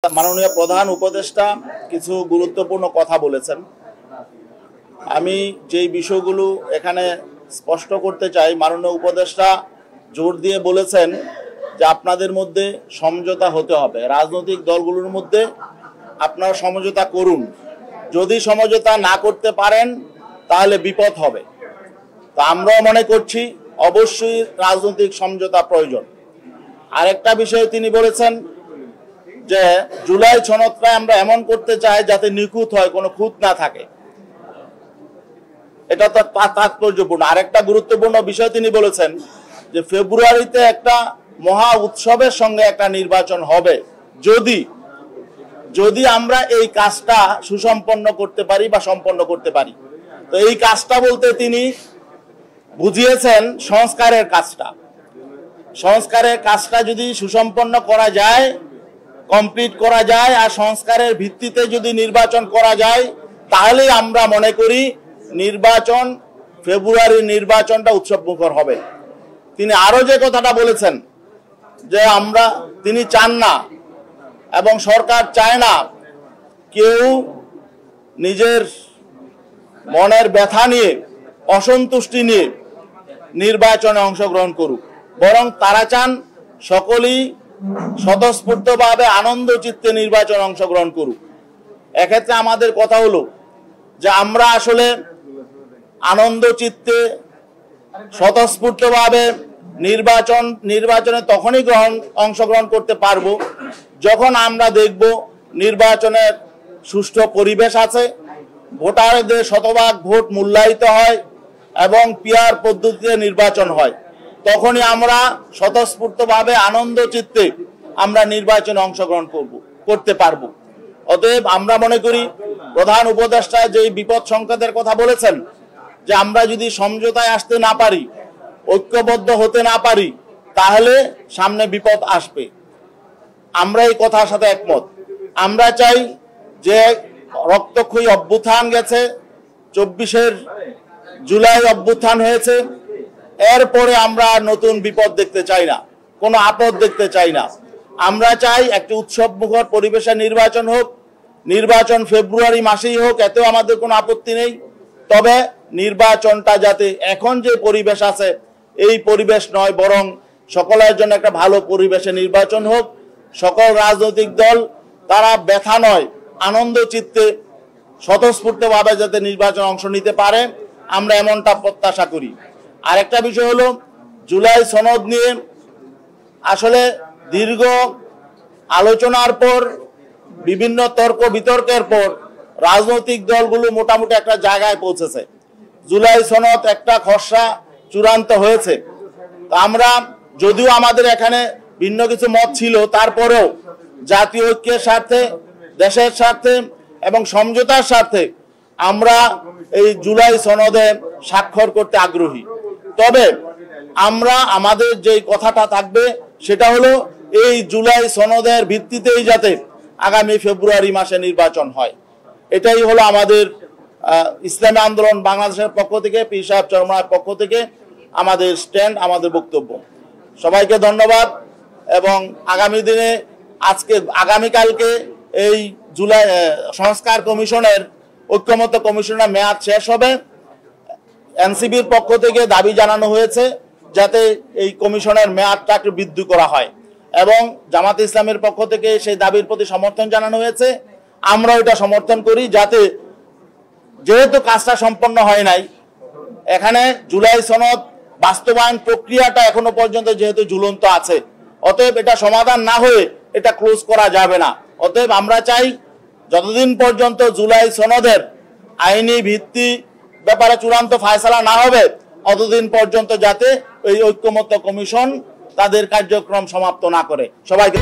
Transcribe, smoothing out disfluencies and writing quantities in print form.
মাননীয় প্রধান উপদেষ্টা কিছু গুরুত্বপূর্ণ কথা বলেছেন। আমি যেই বিষয়গুলো এখানে স্পষ্ট করতে চাই, মাননীয় উপদেষ্টা জোর দিয়ে বলেছেন যে আপনাদের মধ্যে সমঝোতা হতে হবে, রাজনৈতিক দলগুলোর মধ্যে আপনারা সমঝোতা করুন, যদি সমঝোতা না করতে পারেন তাহলে বিপদ হবে। তো আমরাও মনে করছি অবশ্যই রাজনৈতিক সমঝোতা প্রয়োজন। আরেকটা বিষয় তিনি বলেছেন যে জুলাই সনদটা আমরা এমন করতে চাই যাতে নিখুঁত হয়, কোনো খুঁত না থাকে, এটা তো তাৎপর্যপূর্ণ। আরেকটা গুরুত্বপূর্ণ বিষয় তিনি বলেছেন যে ফেব্রুয়ারিতে একটা মহা উৎসবের সঙ্গে একটা নির্বাচন হবে যদি আমরা এই কাজটা সুসম্পন্ন করতে পারি বা সম্পন্ন করতে পারি। তো এই কাজটা বলতে তিনি বুঝিয়েছেন সংস্কারের কাজটা। সংস্কারের কাজটা যদি সুসম্পন্ন করা যায়, কমপ্লিট করা যায়, আর সংস্কারের ভিত্তিতে যদি নির্বাচন করা যায়, তাহলে আমরা মনে করি নির্বাচন, ফেব্রুয়ারির নির্বাচনটা উৎসবমুখর হবে। তিনি আরো যে কথাটা বলেছেন যে তিনি চান না এবং সরকার চায় না কেউ নিজের মনের ব্যথা নিয়ে, অসন্তুষ্টি নিয়ে নির্বাচনে অংশগ্রহণ করুক, বরং তারা চান সকলেই স্বতঃস্ফূর্তভাবে আনন্দ চিত্তে নির্বাচনে অংশগ্রহণ করুক। এক্ষেত্রে আমাদের কথা হলো যে আমরা আসলে আনন্দ চিত্তে স্বতঃস্ফূর্তভাবে নির্বাচনে তখনই অংশগ্রহণ করতে পারবো যখন আমরা দেখব নির্বাচনের সুষ্ঠু পরিবেশ আছে, ভোটারদের শতভাগ ভোট মূল্যায়িত হয় এবং পিআর পদ্ধতিতে নির্বাচন হয়। তখনই আমরা স্বতঃস্ফূর্তভাবে আনন্দ চিত্তে আমরা নির্বাচনে অংশগ্রহণ করতে পারবো। অতএব আমরা মনে করি প্রধান উপদেষ্টা যে বিপদ সংকেতের কথা বলেছেন যে আমরা যদি সমঝোতায় আসতে না পারি, ঐক্যবদ্ধ হতে না পারি, তাহলে সামনে বিপদ আসবে। আমরা এই কথার সাথে একমত। আমরা চাই যে রক্তক্ষয়ী অভ্যুত্থান গেছে, 24 জুলাই অভ্যুত্থান হয়েছে, এরপরে আমরা নতুন বিপদ দেখতে চাই না, কোনো আপদ দেখতে চাই না। আমরা চাই একটি উৎসব মুখর পরিবেশে নির্বাচন হোক, নির্বাচন ফেব্রুয়ারি মাসেই হোক, এতেও আমাদের কোনো আপত্তি নেই। তবে নির্বাচনটা যাতে এখন যে পরিবেশ আছে এই পরিবেশ নয়, বরং সকলের জন্য একটা ভালো পরিবেশে নির্বাচন হোক। সকল রাজনৈতিক দল তারা ব্যথা নয়, আনন্দ চিত্তে স্বতঃস্ফূর্তভাবে যাতে নির্বাচন অংশ নিতে পারে, আমরা এমনটা প্রত্যাশা করি। আরেকটা বিষয় হলো জুলাই সনদ নিয়ে আসলে দীর্ঘ আলোচনার পর, বিভিন্ন তর্ক বিতর্কের পর রাজনৈতিক দলগুলো মোটামুটি একটা জায়গায় পৌঁছেছে। জুলাই সনদ একটা খসড়া চূড়ান্ত হয়েছে। আমরা যদিও আমাদের এখানে ভিন্ন কিছু মত ছিল, তারপরেও জাতীয় ঐক্যের স্বার্থে, দেশের স্বার্থে এবং সমঝোতার স্বার্থে আমরা এই জুলাই সনদে স্বাক্ষর করতে আগ্রহী। তবে আমরা আমাদের যে কথাটা থাকবে সেটা হলো এই জুলাই সনদের ভিত্তিতেই যাতে আগামী ফেব্রুয়ারি মাসে নির্বাচন হয়। এটাই হলো আমাদের ইসলামী আন্দোলন বাংলাদেশের পক্ষ থেকে, পীর সাহেব চরমনায়ের পক্ষ থেকে আমাদের স্ট্যান্ড, আমাদের বক্তব্য। সবাইকে ধন্যবাদ। এবং আগামী দিনে আগামীকালকে এই জুলাই সংস্কার কমিশনের, ঐক্যমত্য কমিশনের মেয়াদ শেষ হবে। এনসিবির পক্ষ থেকে দাবি জানানো হয়েছে যাতে এই কমিশনের মেয়াদটা একটু বৃদ্ধি করা হয়, এবং জামাতে ইসলামের পক্ষ থেকে সেই দাবির প্রতি সমর্থন জানানো হয়েছে। আমরা এটা সমর্থন করি যাতে, যেহেতু কাজটা সম্পন্ন হয় নাই, এখানে জুলাই সনদ বাস্তবায়ন প্রক্রিয়াটা এখনো পর্যন্ত যেহেতু ঝুলন্ত আছে, অতএব এটা সমাধান না হয়ে এটা ক্লোজ করা যাবে না। অতএব আমরা চাই যতদিন পর্যন্ত জুলাই সনদের আইনি ভিত্তি ব্যাপারে চূড়ান্ত ফায়সালা না হবে, অতদিন পর্যন্ত যাতে এই ঐক্যমত্য কমিশন তাদের কার্যক্রম সমাপ্ত না করে। সবাইকে